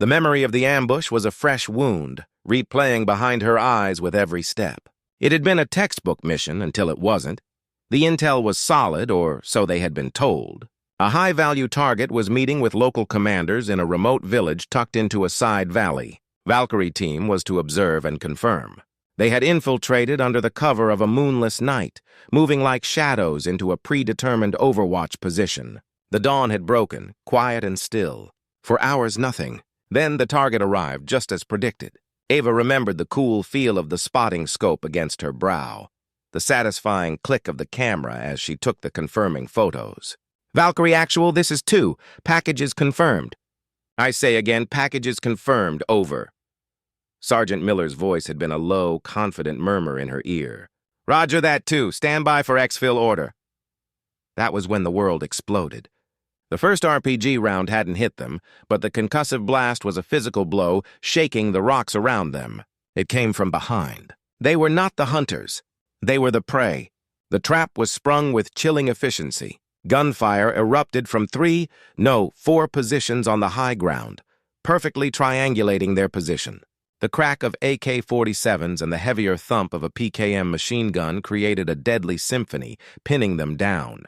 The memory of the ambush was a fresh wound, replaying behind her eyes with every step. It had been a textbook mission until it wasn't. The intel was solid, or so they had been told. A high-value target was meeting with local commanders in a remote village tucked into a side valley. Valkyrie team was to observe and confirm. They had infiltrated under the cover of a moonless night, moving like shadows into a predetermined overwatch position. The dawn had broken, quiet and still. For hours, nothing. Then the target arrived, just as predicted. Ava remembered the cool feel of the spotting scope against her brow, the satisfying click of the camera as she took the confirming photos. Valkyrie Actual, this is 2. Packages confirmed. I say again, packages confirmed, over. Sergeant Miller's voice had been a low, confident murmur in her ear. Roger that, 2. Stand by for exfil order. That was when the world exploded. The first RPG round hadn't hit them, but the concussive blast was a physical blow, shaking the rocks around them. It came from behind. They were not the hunters. They were the prey. The trap was sprung with chilling efficiency. Gunfire erupted from 4 positions on the high ground, perfectly triangulating their position. The crack of AK-47s and the heavier thump of a PKM machine gun created a deadly symphony, pinning them down.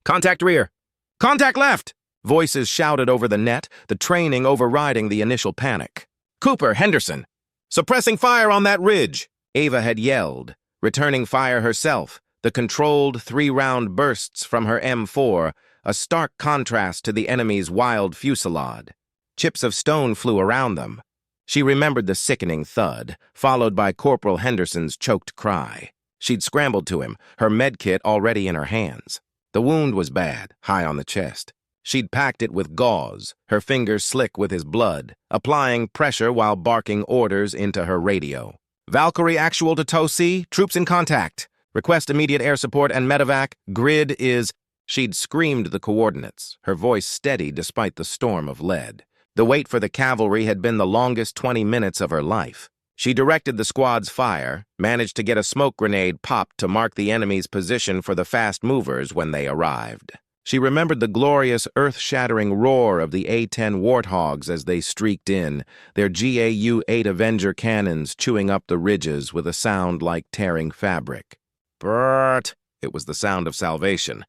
Contact rear! Contact left! Voices shouted over the net, the training overriding the initial panic. Cooper, Henderson! Suppressing fire on that ridge! Ava had yelled, returning fire herself, the controlled 3-round bursts from her M4, a stark contrast to the enemy's wild fusillade. Chips of stone flew around them. She remembered the sickening thud, followed by Corporal Henderson's choked cry. She'd scrambled to him, her medkit already in her hands. The wound was bad, high on the chest. She'd packed it with gauze, her fingers slick with his blood, applying pressure while barking orders into her radio. Valkyrie Actual to TOW C, troops in contact. Request immediate air support and medevac. Grid is... She'd screamed the coordinates, her voice steady despite the storm of lead. The wait for the cavalry had been the longest 20 minutes of her life. She directed the squad's fire, managed to get a smoke grenade popped to mark the enemy's position for the fast movers when they arrived. She remembered the glorious, earth-shattering roar of the A-10 Warthogs as they streaked in, their GAU-8 Avenger cannons chewing up the ridges with a sound like tearing fabric. Brrrt! It was the sound of salvation.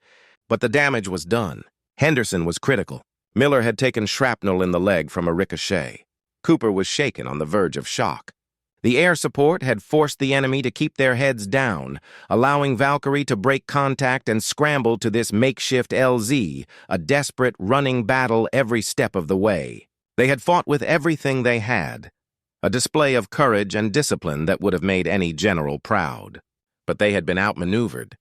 But the damage was done. Henderson was critical. Miller had taken shrapnel in the leg from a ricochet. Cooper was shaken on the verge of shock. The air support had forced the enemy to keep their heads down, allowing Valkyrie to break contact and scramble to this makeshift LZ, a desperate running battle every step of the way. They had fought with everything they had, a display of courage and discipline that would have made any general proud. But they had been outmaneuvered.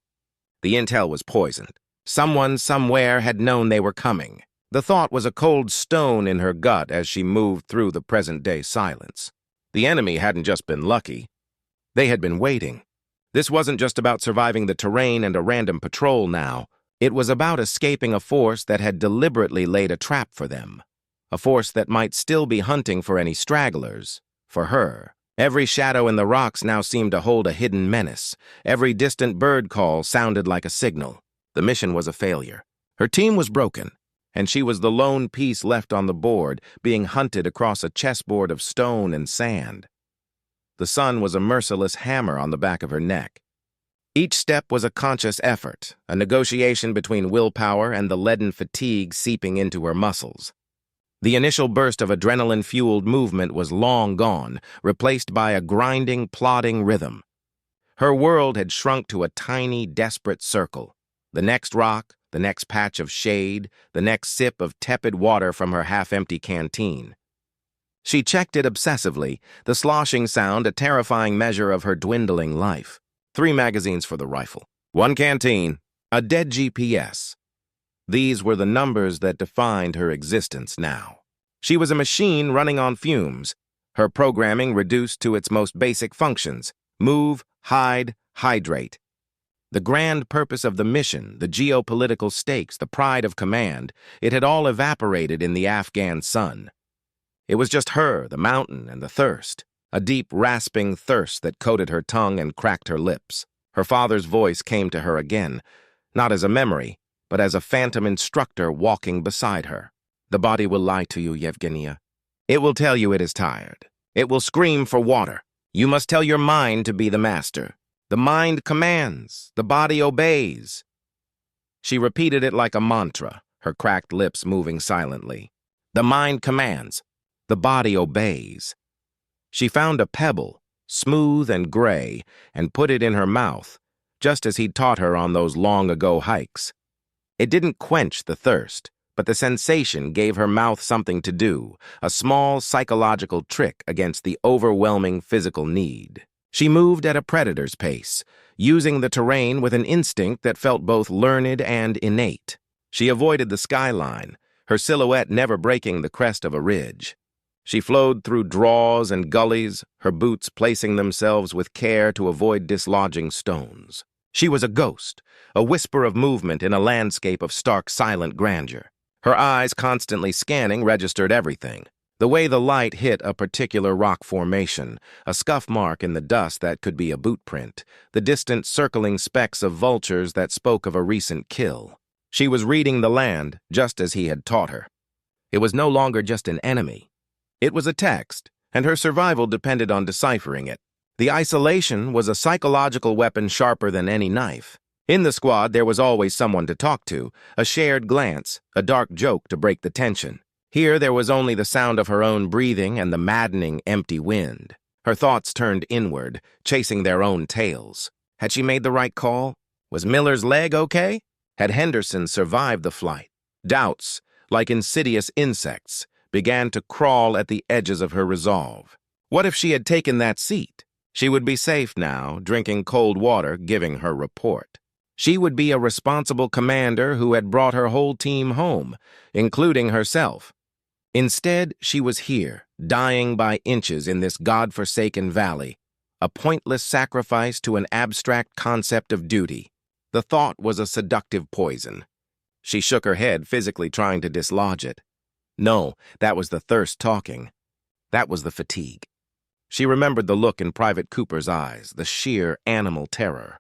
The intel was poisoned. Someone somewhere had known they were coming. The thought was a cold stone in her gut as she moved through the present-day silence. The enemy hadn't just been lucky. They had been waiting. This wasn't just about surviving the terrain and a random patrol now. It was about escaping a force that had deliberately laid a trap for them. A force that might still be hunting for any stragglers. For her. Every shadow in the rocks now seemed to hold a hidden menace. Every distant bird call sounded like a signal. The mission was a failure. Her team was broken. And she was the lone piece left on the board, being hunted across a chessboard of stone and sand. The sun was a merciless hammer on the back of her neck. Each step was a conscious effort, a negotiation between willpower and the leaden fatigue seeping into her muscles. The initial burst of adrenaline-fueled movement was long gone, replaced by a grinding, plodding rhythm. Her world had shrunk to a tiny, desperate circle. The next rock, the next patch of shade, the next sip of tepid water from her half-empty canteen. She checked it obsessively, the sloshing sound a terrifying measure of her dwindling life. 3 magazines for the rifle, 1 canteen, a dead GPS. These were the numbers that defined her existence now. She was a machine running on fumes, her programming reduced to its most basic functions: move, hide, hydrate. The grand purpose of the mission, the geopolitical stakes, the pride of command, it had all evaporated in the Afghan sun. It was just her, the mountain, and the thirst, a deep, rasping thirst that coated her tongue and cracked her lips. Her father's voice came to her again, not as a memory, but as a phantom instructor walking beside her. The body will lie to you, Yevgenia. It will tell you it is tired. It will scream for water. You must tell your mind to be the master. The mind commands. The body obeys. She repeated it like a mantra, her cracked lips moving silently. The mind commands. The body obeys. She found a pebble, smooth and gray, and put it in her mouth, just as he'd taught her on those long-ago hikes. It didn't quench the thirst, but the sensation gave her mouth something to do, a small psychological trick against the overwhelming physical need. She moved at a predator's pace, using the terrain with an instinct that felt both learned and innate. She avoided the skyline, her silhouette never breaking the crest of a ridge. She flowed through draws and gullies, her boots placing themselves with care to avoid dislodging stones. She was a ghost, a whisper of movement in a landscape of stark, silent grandeur. Her eyes, constantly scanning, registered everything. The way the light hit a particular rock formation, a scuff mark in the dust that could be a boot print, the distant circling specks of vultures that spoke of a recent kill. She was reading the land just as he had taught her. It was no longer just an enemy. It was a text, and her survival depended on deciphering it. The isolation was a psychological weapon sharper than any knife. In the squad, there was always someone to talk to, a shared glance, a dark joke to break the tension. Here, there was only the sound of her own breathing and the maddening, empty wind. Her thoughts turned inward, chasing their own tails. Had she made the right call? Was Miller's leg okay? Had Henderson survived the flight? Doubts, like insidious insects, began to crawl at the edges of her resolve. What if she had taken that seat? She would be safe now, drinking cold water, giving her report. She would be a responsible commander who had brought her whole team home, including herself. Instead, she was here, dying by inches in this God-forsaken valley, a pointless sacrifice to an abstract concept of duty. The thought was a seductive poison. She shook her head, physically trying to dislodge it. No, that was the thirst talking. That was the fatigue. She remembered the look in Private Cooper's eyes, the sheer animal terror.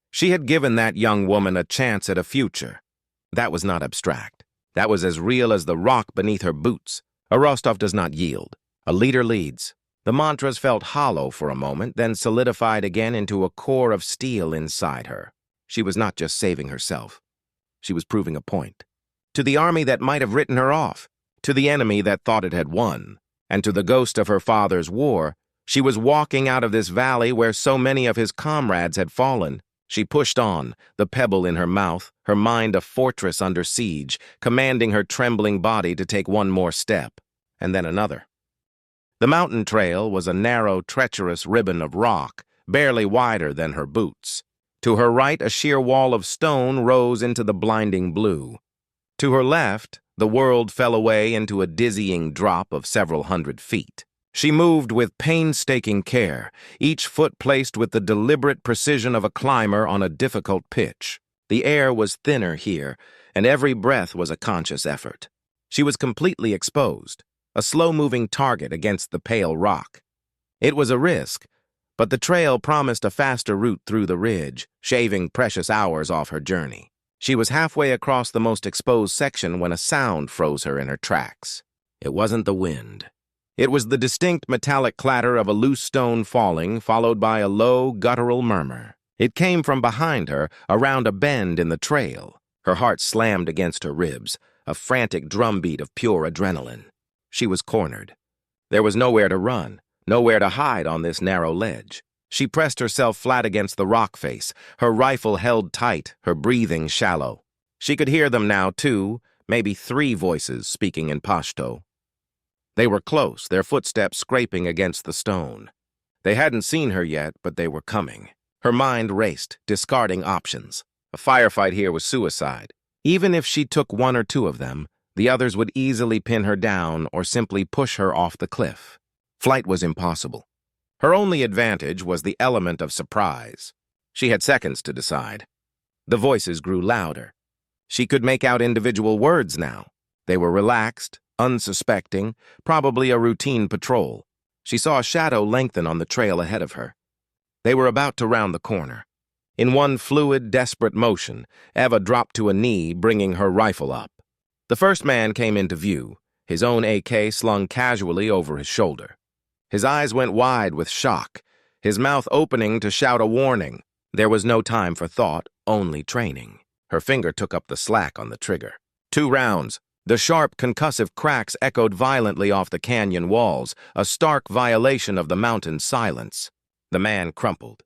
She had given that young woman a chance at a future. That was not abstract. That was as real as the rock beneath her boots. A Rostov does not yield. A leader leads. The mantras felt hollow for a moment, then solidified again into a core of steel inside her. She was not just saving herself. She was proving a point. To the army that might have written her off, to the enemy that thought it had won, and to the ghost of her father's war, she was walking out of this valley where so many of his comrades had fallen. She pushed on, the pebble in her mouth, her mind a fortress under siege, commanding her trembling body to take one more step, and then another. The mountain trail was a narrow, treacherous ribbon of rock, barely wider than her boots. To her right, a sheer wall of stone rose into the blinding blue. To her left, the world fell away into a dizzying drop of several hundred feet. She moved with painstaking care, each foot placed with the deliberate precision of a climber on a difficult pitch. The air was thinner here, and every breath was a conscious effort. She was completely exposed, a slow-moving target against the pale rock. It was a risk, but the trail promised a faster route through the ridge, shaving precious hours off her journey. She was halfway across the most exposed section when a sound froze her in her tracks. It wasn't the wind. It was the distinct metallic clatter of a loose stone falling, followed by a low, guttural murmur. It came from behind her, around a bend in the trail. Her heart slammed against her ribs, a frantic drumbeat of pure adrenaline. She was cornered. There was nowhere to run, nowhere to hide on this narrow ledge. She pressed herself flat against the rock face, her rifle held tight, her breathing shallow. She could hear them now, too, maybe 3 voices speaking in Pashto. They were close, their footsteps scraping against the stone. They hadn't seen her yet, but they were coming. Her mind raced, discarding options. A firefight here was suicide. Even if she took 1 or 2 of them, the others would easily pin her down or simply push her off the cliff. Flight was impossible. Her only advantage was the element of surprise. She had seconds to decide. The voices grew louder. She could make out individual words now. They were relaxed, unsuspecting, probably a routine patrol. She saw a shadow lengthen on the trail ahead of her. They were about to round the corner. In one fluid, desperate motion, Eva dropped to a knee, bringing her rifle up. The first man came into view, his own AK slung casually over his shoulder. His eyes went wide with shock, his mouth opening to shout a warning. There was no time for thought, only training. Her finger took up the slack on the trigger. 2 rounds. The sharp, concussive cracks echoed violently off the canyon walls, a stark violation of the mountain's silence. The man crumpled.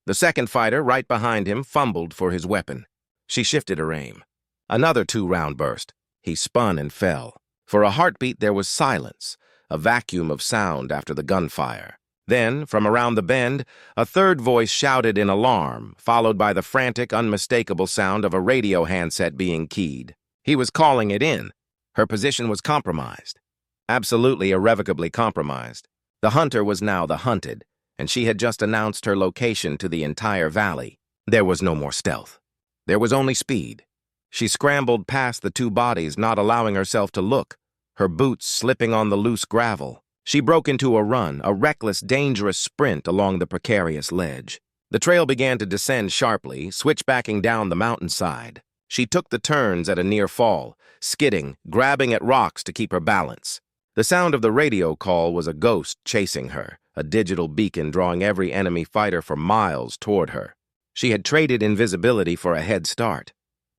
The second fighter, right behind him, fumbled for his weapon. She shifted her aim. Another 2-round burst. He spun and fell. For a heartbeat, there was silence, a vacuum of sound after the gunfire. Then, from around the bend, a third voice shouted in alarm, followed by the frantic, unmistakable sound of a radio handset being keyed. He was calling it in. Her position was compromised. Absolutely irrevocably compromised. The hunter was now the hunted, and she had just announced her location to the entire valley. There was no more stealth. There was only speed. She scrambled past the 2 bodies, not allowing herself to look, her boots slipping on the loose gravel. She broke into a run, a reckless, dangerous sprint along the precarious ledge. The trail began to descend sharply, switchbacking down the mountainside. She took the turns at a near fall, skidding, grabbing at rocks to keep her balance. The sound of the radio call was a ghost chasing her, a digital beacon drawing every enemy fighter for miles toward her. She had traded invisibility for a head start.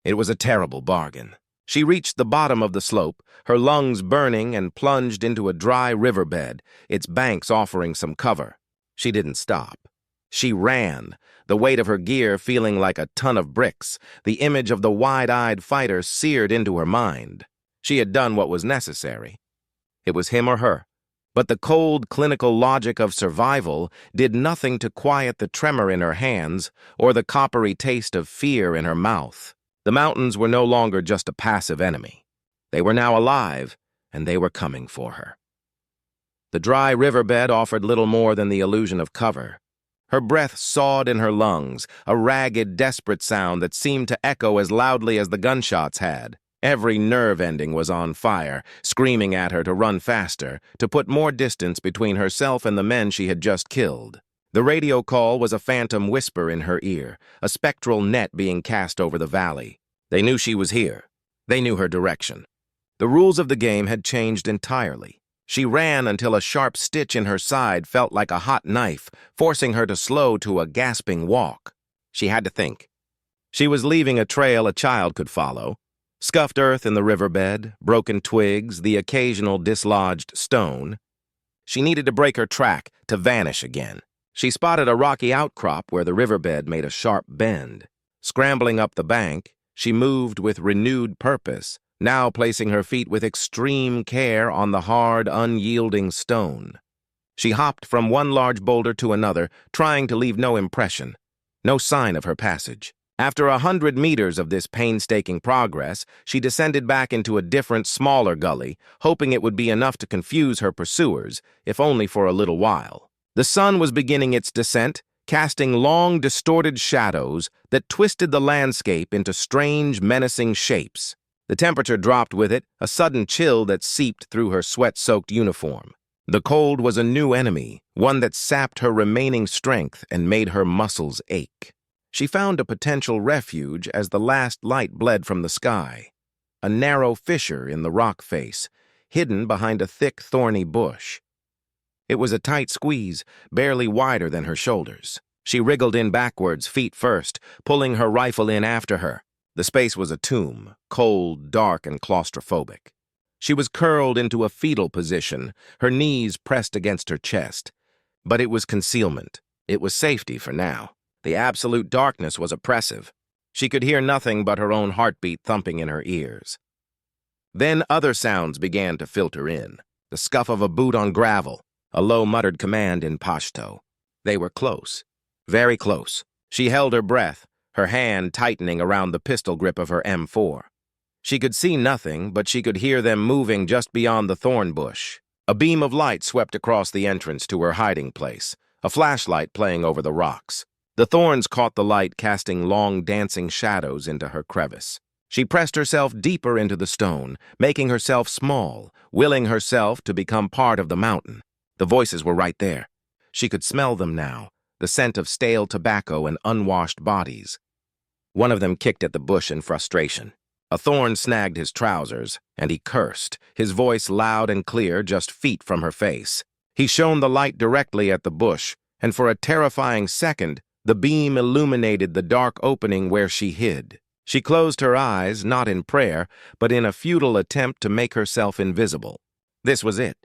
It was a terrible bargain. She reached the bottom of the slope, her lungs burning, and plunged into a dry riverbed, its banks offering some cover. She didn't stop. She ran, the weight of her gear feeling like a ton of bricks, the image of the wide-eyed fighter seared into her mind. She had done what was necessary. It was him or her. But the cold, clinical logic of survival did nothing to quiet the tremor in her hands or the coppery taste of fear in her mouth. The mountains were no longer just a passive enemy. They were now alive, and they were coming for her. The dry riverbed offered little more than the illusion of cover. Her breath sawed in her lungs, a ragged, desperate sound that seemed to echo as loudly as the gunshots had. Every nerve ending was on fire, screaming at her to run faster, to put more distance between herself and the men she had just killed. The radio call was a phantom whisper in her ear, a spectral net being cast over the valley. They knew she was here. They knew her direction. The rules of the game had changed entirely. She ran until a sharp stitch in her side felt like a hot knife, forcing her to slow to a gasping walk. She had to think. She was leaving a trail a child could follow. Scuffed earth in the riverbed, broken twigs, the occasional dislodged stone. She needed to break her track, to vanish again. She spotted a rocky outcrop where the riverbed made a sharp bend. Scrambling up the bank, she moved with renewed purpose, now placing her feet with extreme care on the hard, unyielding stone. She hopped from one large boulder to another, trying to leave no impression, no sign of her passage. After 100 meters of this painstaking progress, she descended back into a different, smaller gully, hoping it would be enough to confuse her pursuers, if only for a little while. The sun was beginning its descent, casting long, distorted shadows that twisted the landscape into strange, menacing shapes. The temperature dropped with it, a sudden chill that seeped through her sweat-soaked uniform. The cold was a new enemy, one that sapped her remaining strength and made her muscles ache. She found a potential refuge as the last light bled from the sky. A narrow fissure in the rock face, hidden behind a thick, thorny bush. It was a tight squeeze, barely wider than her shoulders. She wriggled in backwards, feet first, pulling her rifle in after her. The space was a tomb, cold, dark, and claustrophobic. She was curled into a fetal position, her knees pressed against her chest. But it was concealment. It was safety for now. The absolute darkness was oppressive. She could hear nothing but her own heartbeat thumping in her ears. Then other sounds began to filter in. The scuff of a boot on gravel, a low muttered command in Pashto. They were close. Very close. She held her breath, her hand tightening around the pistol grip of her M4. She could see nothing, but she could hear them moving just beyond the thorn bush. A beam of light swept across the entrance to her hiding place, a flashlight playing over the rocks. The thorns caught the light, casting long, dancing shadows into her crevice. She pressed herself deeper into the stone, making herself small, willing herself to become part of the mountain. The voices were right there. She could smell them now, the scent of stale tobacco and unwashed bodies. One of them kicked at the bush in frustration. A thorn snagged his trousers, and he cursed, his voice loud and clear just feet from her face. He shone the light directly at the bush, and for a terrifying second, the beam illuminated the dark opening where she hid. She closed her eyes, not in prayer, but in a futile attempt to make herself invisible. This was it.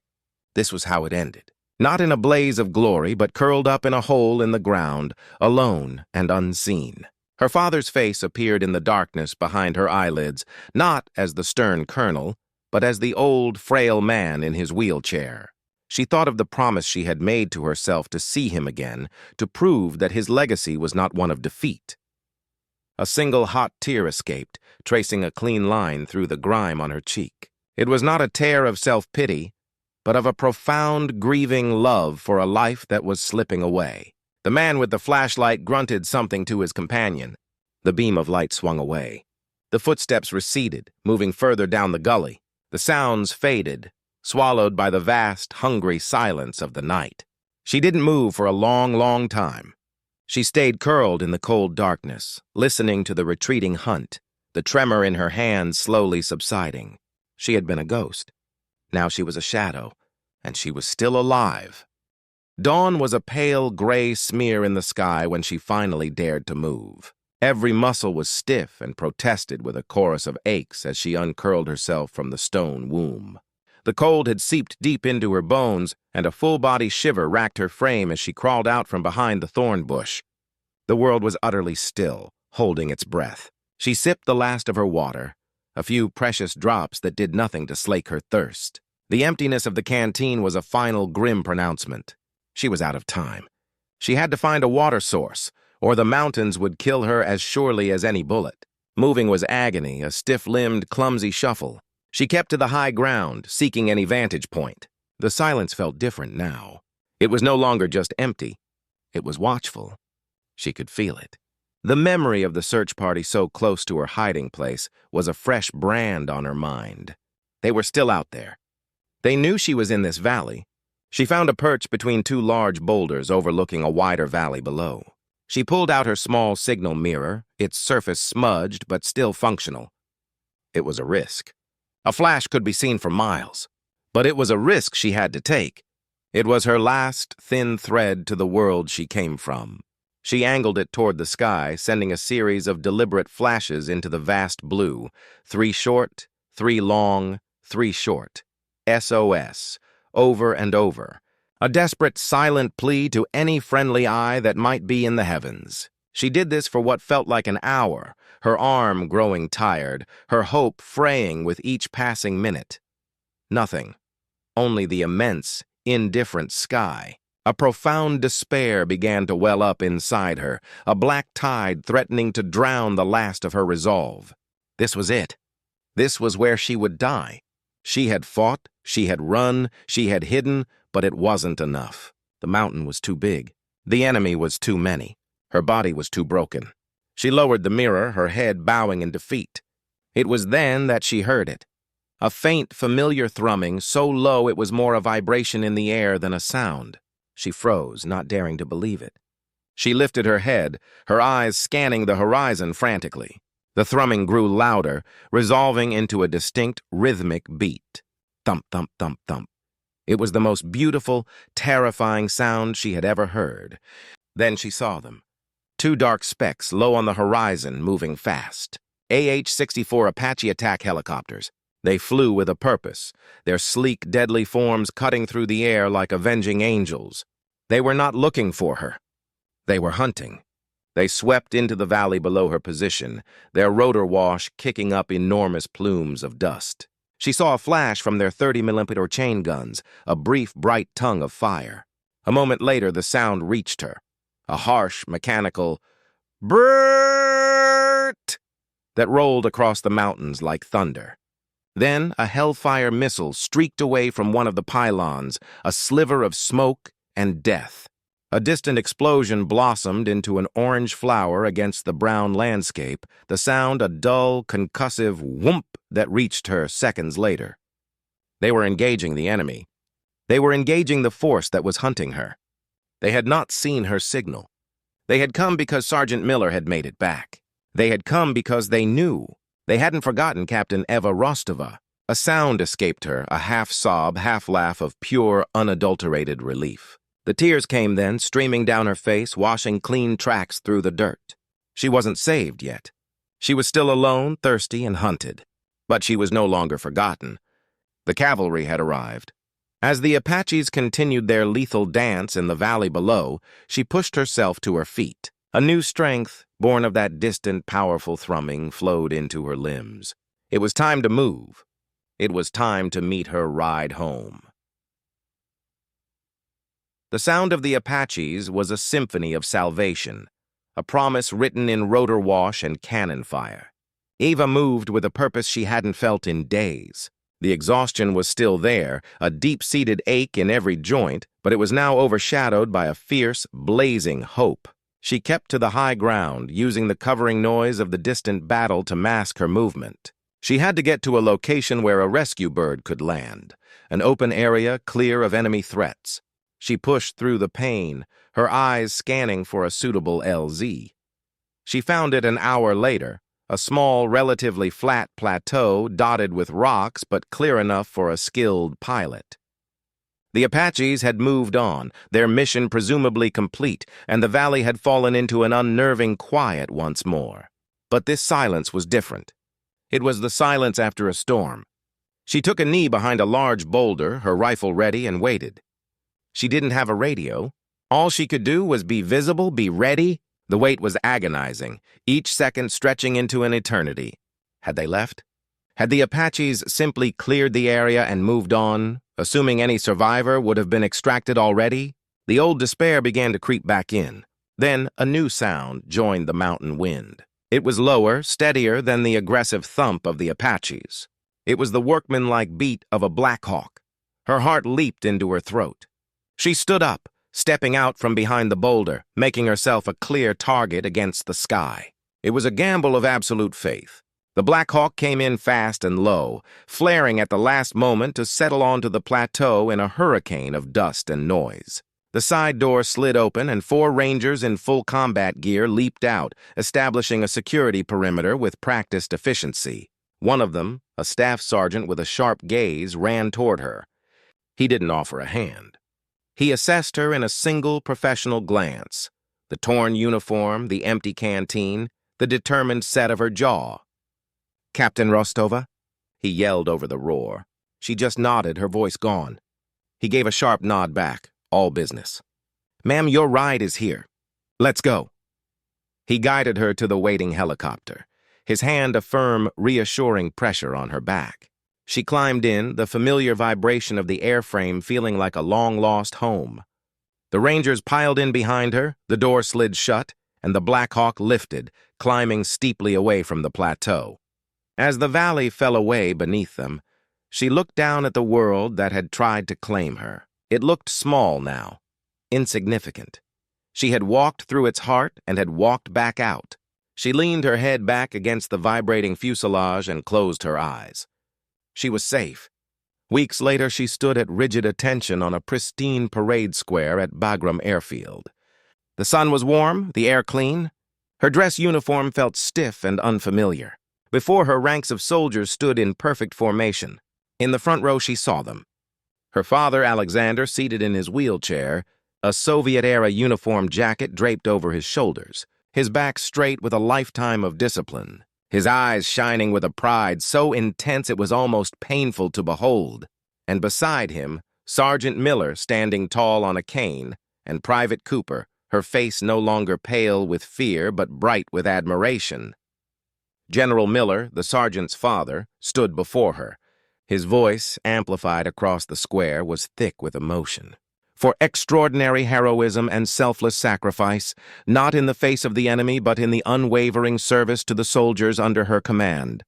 This was how it ended. Not in a blaze of glory, but curled up in a hole in the ground, alone and unseen. Her father's face appeared in the darkness behind her eyelids, not as the stern colonel, but as the old, frail man in his wheelchair. She thought of the promise she had made to herself to see him again, to prove that his legacy was not one of defeat. A single hot tear escaped, tracing a clean line through the grime on her cheek. It was not a tear of self-pity, but of a profound, grieving love for a life that was slipping away. The man with the flashlight grunted something to his companion. The beam of light swung away. The footsteps receded, moving further down the gully. The sounds faded, swallowed by the vast, hungry silence of the night. She didn't move for a long, long time. She stayed curled in the cold darkness, listening to the retreating hunt, the tremor in her hands slowly subsiding. She had been a ghost. Now she was a shadow, and she was still alive. Dawn was a pale gray smear in the sky when she finally dared to move. Every muscle was stiff and protested with a chorus of aches as she uncurled herself from the stone womb. The cold had seeped deep into her bones, and a full-body shiver racked her frame as she crawled out from behind the thorn bush. The world was utterly still, holding its breath. She sipped the last of her water, a few precious drops that did nothing to slake her thirst. The emptiness of the canteen was a final grim pronouncement. She was out of time. She had to find a water source, or the mountains would kill her as surely as any bullet. Moving was agony, a stiff-limbed, clumsy shuffle. She kept to the high ground, seeking any vantage point. The silence felt different now. It was no longer just empty. It was watchful. She could feel it. The memory of the search party so close to her hiding place was a fresh brand on her mind. They were still out there. They knew she was in this valley. She found a perch between two large boulders overlooking a wider valley below. She pulled out her small signal mirror, its surface smudged but still functional. It was a risk. A flash could be seen for miles, but it was a risk she had to take. It was her last thin thread to the world she came from. She angled it toward the sky, sending a series of deliberate flashes into the vast blue. 3 short, 3 long, 3 short. SOS. Over and over, a desperate, silent plea to any friendly eye that might be in the heavens. She did this for what felt like an hour, her arm growing tired, her hope fraying with each passing minute. Nothing. Only the immense, indifferent sky. A profound despair began to well up inside her, a black tide threatening to drown the last of her resolve. This was it. This was where she would die. She had fought, she had run, she had hidden, but it wasn't enough. The mountain was too big. The enemy was too many. Her body was too broken. She lowered the mirror, her head bowing in defeat. It was then that she heard it. A faint, familiar thrumming, so low it was more a vibration in the air than a sound. She froze, not daring to believe it. She lifted her head, her eyes scanning the horizon frantically. The thrumming grew louder, resolving into a distinct, rhythmic beat. Thump, thump, thump, thump. It was the most beautiful, terrifying sound she had ever heard. Then she saw them. 2 dark specks low on the horizon, moving fast. AH-64 Apache attack helicopters. They flew with a purpose, their sleek, deadly forms cutting through the air like avenging angels. They were not looking for her. They were hunting. They swept into the valley below her position, their rotor wash kicking up enormous plumes of dust. She saw a flash from their 30mm chain guns, a brief, bright tongue of fire. A moment later, the sound reached her. A harsh, mechanical "Brrrt" that rolled across the mountains like thunder. Then a hellfire missile streaked away from one of the pylons, a sliver of smoke and death. A distant explosion blossomed into an orange flower against the brown landscape, the sound a dull, concussive whoomp that reached her seconds later. They were engaging the enemy. They were engaging the force that was hunting her. They had not seen her signal. They had come because Sergeant Miller had made it back. They had come because they knew. They hadn't forgotten Captain Eva Rostova. A sound escaped her, a half-sob, half-laugh of pure, unadulterated relief. The tears came then, streaming down her face, washing clean tracks through the dirt. She wasn't saved yet. She was still alone, thirsty, and hunted. But she was no longer forgotten. The cavalry had arrived. As the Apaches continued their lethal dance in the valley below, she pushed herself to her feet. A new strength, born of that distant, powerful thrumming, flowed into her limbs. It was time to move. It was time to meet her ride home. The sound of the Apaches was a symphony of salvation, a promise written in rotor wash and cannon fire. Eva moved with a purpose she hadn't felt in days. The exhaustion was still there, a deep-seated ache in every joint, but it was now overshadowed by a fierce, blazing hope. She kept to the high ground, using the covering noise of the distant battle to mask her movement. She had to get to a location where a rescue bird could land, an open area clear of enemy threats. She pushed through the pain, her eyes scanning for a suitable LZ. She found it an hour later, a small, relatively flat plateau dotted with rocks but clear enough for a skilled pilot. The Apaches had moved on, their mission presumably complete, and the valley had fallen into an unnerving quiet once more. But this silence was different. It was the silence after a storm. She took a knee behind a large boulder, her rifle ready, and waited. She didn't have a radio. All she could do was be visible, be ready. The wait was agonizing, each second stretching into an eternity. Had they left? Had the Apaches simply cleared the area and moved on, assuming any survivor would have been extracted already? The old despair began to creep back in. Then a new sound joined the mountain wind. It was lower, steadier than the aggressive thump of the Apaches. It was the workmanlike beat of a Black Hawk. Her heart leaped into her throat. She stood up, stepping out from behind the boulder, making herself a clear target against the sky. It was a gamble of absolute faith. The Black Hawk came in fast and low, flaring at the last moment to settle onto the plateau in a hurricane of dust and noise. The side door slid open and 4 Rangers in full combat gear leaped out, establishing a security perimeter with practiced efficiency. One of them, a staff sergeant with a sharp gaze, ran toward her. He didn't offer a hand. He assessed her in a single professional glance. The torn uniform, the empty canteen, the determined set of her jaw. "Captain Rostova?" He yelled over the roar. She just nodded, her voice gone. He gave a sharp nod back, all business. "Ma'am, your ride is here. Let's go." He guided her to the waiting helicopter, his hand a firm, reassuring pressure on her back. She climbed in, the familiar vibration of the airframe feeling like a long-lost home. The Rangers piled in behind her, the door slid shut, and the Black Hawk lifted, climbing steeply away from the plateau. As the valley fell away beneath them, she looked down at the world that had tried to claim her. It looked small now, insignificant. She had walked through its heart and had walked back out. She leaned her head back against the vibrating fuselage and closed her eyes. She was safe. Weeks later, she stood at rigid attention on a pristine parade square at Bagram Airfield. The sun was warm, the air clean. Her dress uniform felt stiff and unfamiliar. Before her, ranks of soldiers stood in perfect formation. In the front row, she saw them. Her father, Alexander, seated in his wheelchair, a Soviet-era uniform jacket draped over his shoulders, his back straight with a lifetime of discipline, his eyes shining with a pride so intense it was almost painful to behold. And beside him, Sergeant Miller standing tall on a cane, and Private Cooper, her face no longer pale with fear but bright with admiration. General Miller, the sergeant's father, stood before her. His voice, amplified across the square, was thick with emotion. For extraordinary heroism and selfless sacrifice, not in the face of the enemy but in the unwavering service to the soldiers under her command.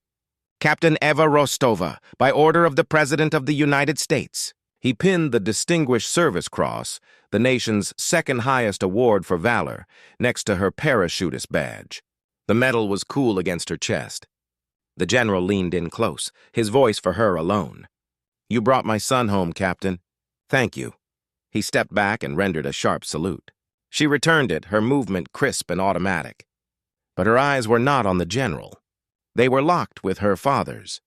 Captain Eva Rostova, by order of the President of the United States. He pinned the Distinguished Service Cross, the nation's second highest award for valor, next to her parachutist badge. The medal was cool against her chest. The general leaned in close, his voice for her alone. "You brought my son home, Captain. Thank you." He stepped back and rendered a sharp salute. She returned it, her movement crisp and automatic. But her eyes were not on the general. They were locked with her father's.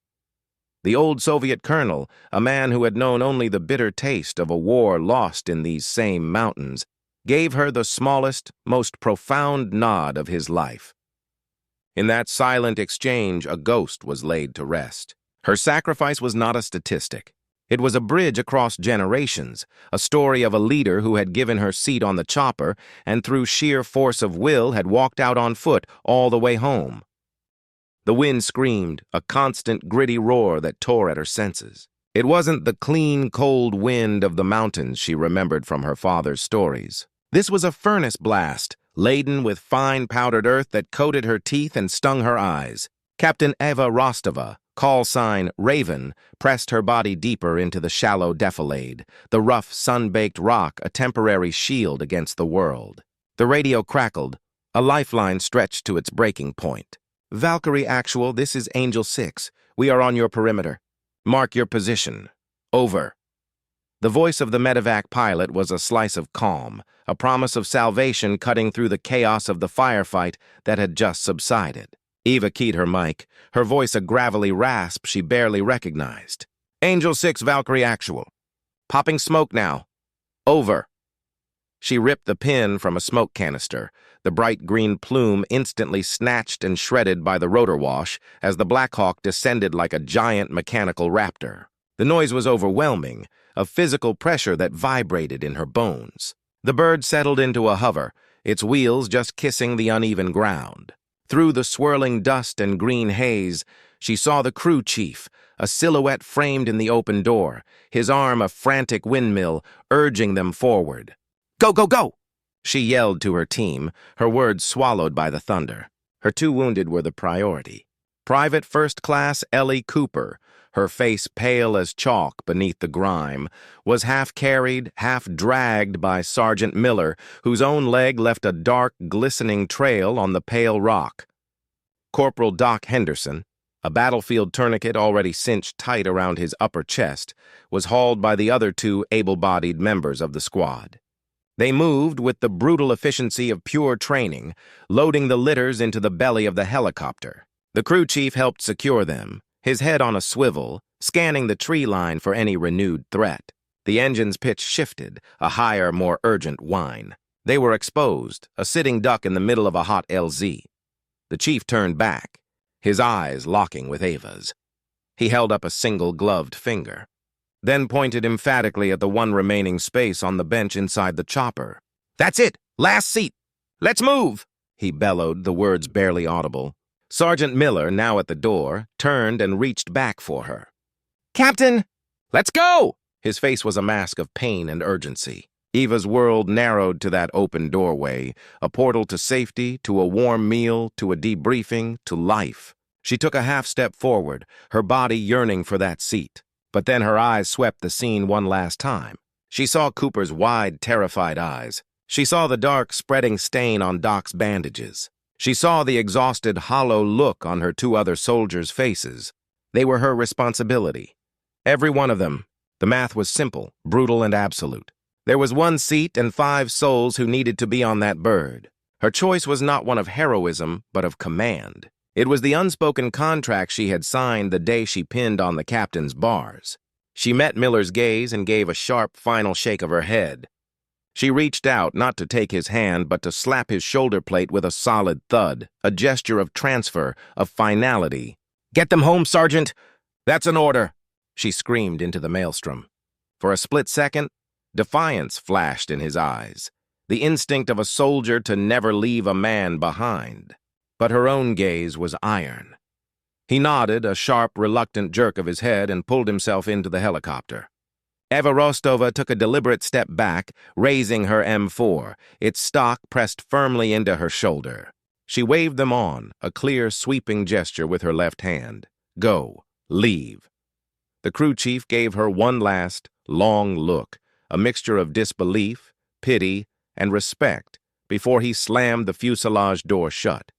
The old Soviet colonel, a man who had known only the bitter taste of a war lost in these same mountains, gave her the smallest, most profound nod of his life. In that silent exchange, a ghost was laid to rest. Her sacrifice was not a statistic. It was a bridge across generations, a story of a leader who had given her seat on the chopper and through sheer force of will had walked out on foot all the way home. The wind screamed, a constant gritty roar that tore at her senses. It wasn't the clean, cold wind of the mountains she remembered from her father's stories. This was a furnace blast, laden with fine powdered earth that coated her teeth and stung her eyes. Captain Eva Rostova, call sign Raven, pressed her body deeper into the shallow defilade, the rough, sun-baked rock a temporary shield against the world. The radio crackled, a lifeline stretched to its breaking point. Valkyrie Actual, this is Angel 6. We are on your perimeter. Mark your position. Over. The voice of the medevac pilot was a slice of calm, a promise of salvation cutting through the chaos of the firefight that had just subsided. Eva keyed her mic, her voice a gravelly rasp she barely recognized. Angel 6, Valkyrie Actual. Popping smoke now. Over. She ripped the pin from a smoke canister, the bright green plume instantly snatched and shredded by the rotor wash as the Black Hawk descended like a giant mechanical raptor. The noise was overwhelming, a physical pressure that vibrated in her bones. The bird settled into a hover, its wheels just kissing the uneven ground. Through the swirling dust and green haze, she saw the crew chief, a silhouette framed in the open door, his arm a frantic windmill, urging them forward. Go, go, go! She yelled to her team, her words swallowed by the thunder. Her 2 wounded were the priority. Private First Class Ellie Cooper, her face pale as chalk beneath the grime, was half carried, half dragged by Sergeant Miller, whose own leg left a dark, glistening trail on the pale rock. Corporal Doc Henderson, a battlefield tourniquet already cinched tight around his upper chest, was hauled by the other 2 able-bodied members of the squad. They moved with the brutal efficiency of pure training, loading the litters into the belly of the helicopter. The crew chief helped secure them, his head on a swivel, scanning the tree line for any renewed threat. The engine's pitch shifted, a higher, more urgent whine. They were exposed, a sitting duck in the middle of a hot LZ. The chief turned back, his eyes locking with Ava's. He held up a single gloved finger, then pointed emphatically at the one remaining space on the bench inside the chopper. That's it! Last seat! Let's move! He bellowed, the words barely audible. Sergeant Miller, now at the door, turned and reached back for her. Captain! Let's go! His face was a mask of pain and urgency. Eva's world narrowed to that open doorway, a portal to safety, to a warm meal, to a debriefing, to life. She took a half-step forward, her body yearning for that seat. But then her eyes swept the scene one last time. She saw Cooper's wide, terrified eyes. She saw the dark, spreading stain on Doc's bandages. She saw the exhausted, hollow look on her 2 other soldiers' faces. They were her responsibility. Every one of them. The math was simple, brutal, and absolute. There was 1 seat and 5 souls who needed to be on that bird. Her choice was not one of heroism, but of command. It was the unspoken contract she had signed the day she pinned on the captain's bars. She met Miller's gaze and gave a sharp, final shake of her head. She reached out, not to take his hand, but to slap his shoulder plate with a solid thud, a gesture of transfer, of finality. Get them home, Sergeant! That's an order! She screamed into the maelstrom. For a split second, defiance flashed in his eyes, the instinct of a soldier to never leave a man behind. But her own gaze was iron. He nodded, a sharp, reluctant jerk of his head, and pulled himself into the helicopter. Eva Rostova took a deliberate step back, raising her M4, its stock pressed firmly into her shoulder. She waved them on, a clear, sweeping gesture with her left hand. Go. Leave. The crew chief gave her one last, long look, a mixture of disbelief, pity, and respect, before he slammed the fuselage door shut.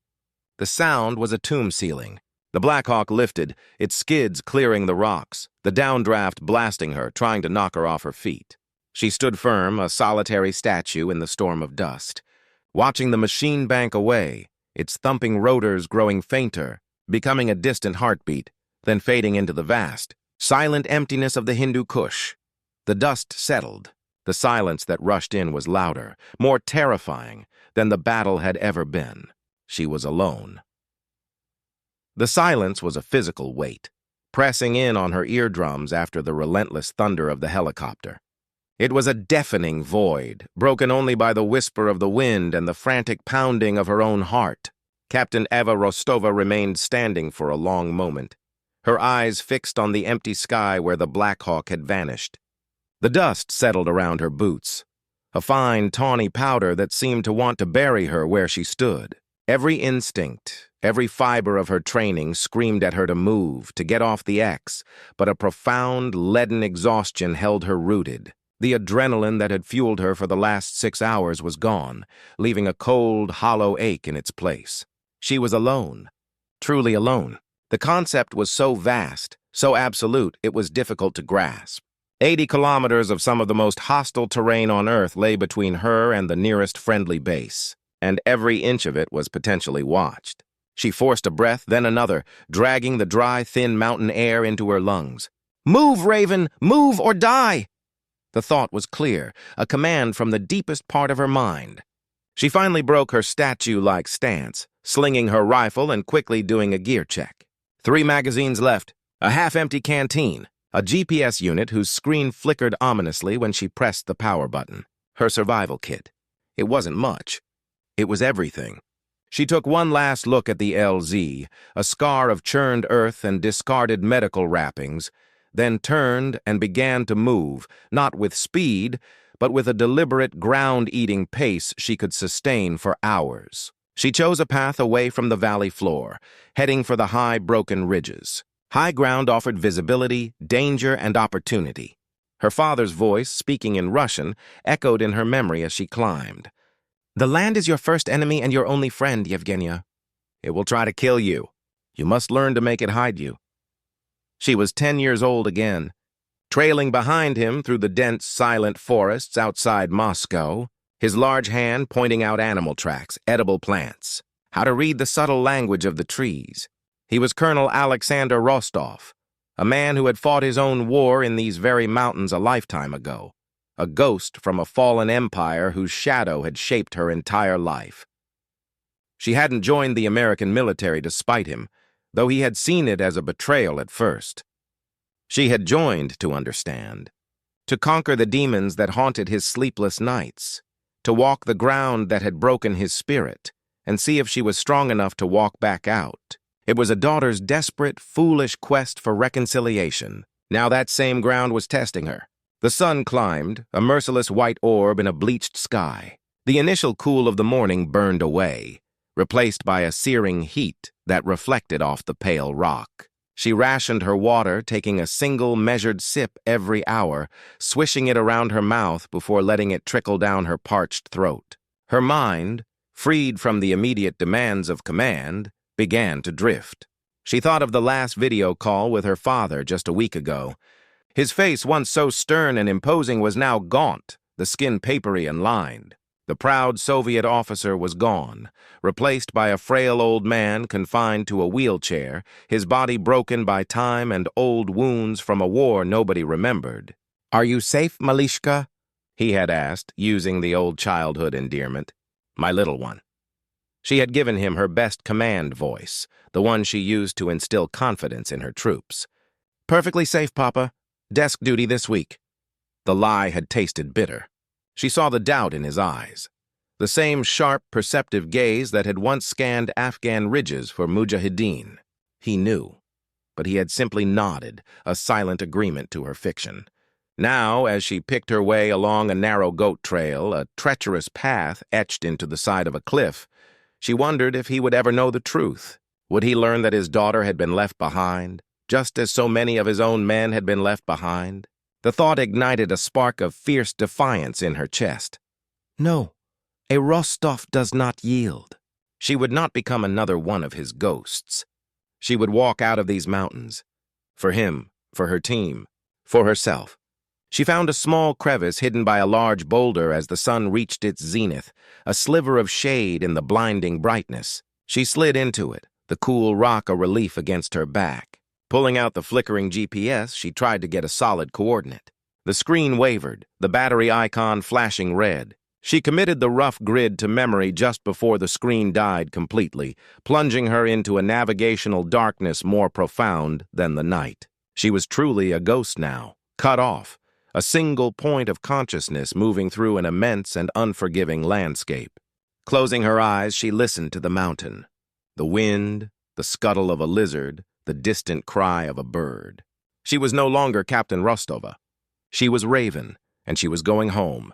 The sound was a tomb ceiling. The Black Hawk lifted, its skids clearing the rocks, the downdraft blasting her, trying to knock her off her feet. She stood firm, a solitary statue in the storm of dust, watching the machine bank away, its thumping rotors growing fainter, becoming a distant heartbeat, then fading into the vast, silent emptiness of the Hindu Kush. The dust settled. The silence that rushed in was louder, more terrifying than the battle had ever been. She was alone. The silence was a physical weight, pressing in on her eardrums after the relentless thunder of the helicopter. It was a deafening void, broken only by the whisper of the wind and the frantic pounding of her own heart. Captain Eva Rostova remained standing for a long moment, her eyes fixed on the empty sky where the Black Hawk had vanished. The dust settled around her boots, a fine, tawny powder that seemed to want to bury her where she stood. Every instinct, every fiber of her training screamed at her to move, to get off the X, but a profound, leaden exhaustion held her rooted. The adrenaline that had fueled her for the last 6 hours was gone, leaving a cold, hollow ache in its place. She was alone, truly alone. The concept was so vast, so absolute, it was difficult to grasp. 80 kilometers of some of the most hostile terrain on Earth lay between her and the nearest friendly base, and every inch of it was potentially watched. She forced a breath, then another, dragging the dry, thin mountain air into her lungs. "Move, Raven! Move or die!" The thought was clear, a command from the deepest part of her mind. She finally broke her statue-like stance, slinging her rifle and quickly doing a gear check. 3 magazines left, a half-empty canteen, a GPS unit whose screen flickered ominously when she pressed the power button. Her survival kit. It wasn't much. It was everything. She took one last look at the LZ, a scar of churned earth and discarded medical wrappings, then turned and began to move, not with speed, but with a deliberate ground-eating pace she could sustain for hours. She chose a path away from the valley floor, heading for the high, broken ridges. High ground offered visibility, danger, and opportunity. Her father's voice, speaking in Russian, echoed in her memory as she climbed. "The land is your first enemy and your only friend, Yevgenia. It will try to kill you. You must learn to make it hide you." She was 10 years old again, trailing behind him through the dense, silent forests outside Moscow, his large hand pointing out animal tracks, edible plants, how to read the subtle language of the trees. He was Colonel Alexander Rostov, a man who had fought his own war in these very mountains a lifetime ago, a ghost from a fallen empire whose shadow had shaped her entire life. She hadn't joined the American military to spite him, though he had seen it as a betrayal at first. She had joined to understand, to conquer the demons that haunted his sleepless nights, to walk the ground that had broken his spirit, and see if she was strong enough to walk back out. It was a daughter's desperate, foolish quest for reconciliation. Now that same ground was testing her. The sun climbed, a merciless white orb in a bleached sky. The initial cool of the morning burned away, replaced by a searing heat that reflected off the pale rock. She rationed her water, taking a single measured sip every hour, swishing it around her mouth before letting it trickle down her parched throat. Her mind, freed from the immediate demands of command, began to drift. She thought of the last video call with her father just a week ago. His face, once so stern and imposing, was now gaunt, the skin papery and lined. The proud Soviet officer was gone, replaced by a frail old man confined to a wheelchair, his body broken by time and old wounds from a war nobody remembered. "Are you safe, Malishka?" he had asked, using the old childhood endearment. "My little one." She had given him her best command voice, the one she used to instill confidence in her troops. "Perfectly safe, Papa. Desk duty this week." The lie had tasted bitter. She saw the doubt in his eyes, the same sharp, perceptive gaze that had once scanned Afghan ridges for mujahideen. He knew, but he had simply nodded, a silent agreement to her fiction. Now, as she picked her way along a narrow goat trail, a treacherous path etched into the side of a cliff, she wondered if he would ever know the truth. Would he learn that his daughter had been left behind, just as so many of his own men had been left behind? The thought ignited a spark of fierce defiance in her chest. No, a Rostov does not yield. She would not become another one of his ghosts. She would walk out of these mountains. For him, for her team, for herself. She found a small crevice hidden by a large boulder as the sun reached its zenith, a sliver of shade in the blinding brightness. She slid into it, the cool rock a relief against her back. Pulling out the flickering GPS, she tried to get a solid coordinate. The screen wavered, the battery icon flashing red. She committed the rough grid to memory just before the screen died completely, plunging her into a navigational darkness more profound than the night. She was truly a ghost now, cut off, a single point of consciousness moving through an immense and unforgiving landscape. Closing her eyes, she listened to the mountain. The wind, the scuttle of a lizard, the distant cry of a bird. She was no longer Captain Rostova. She was Raven, and she was going home.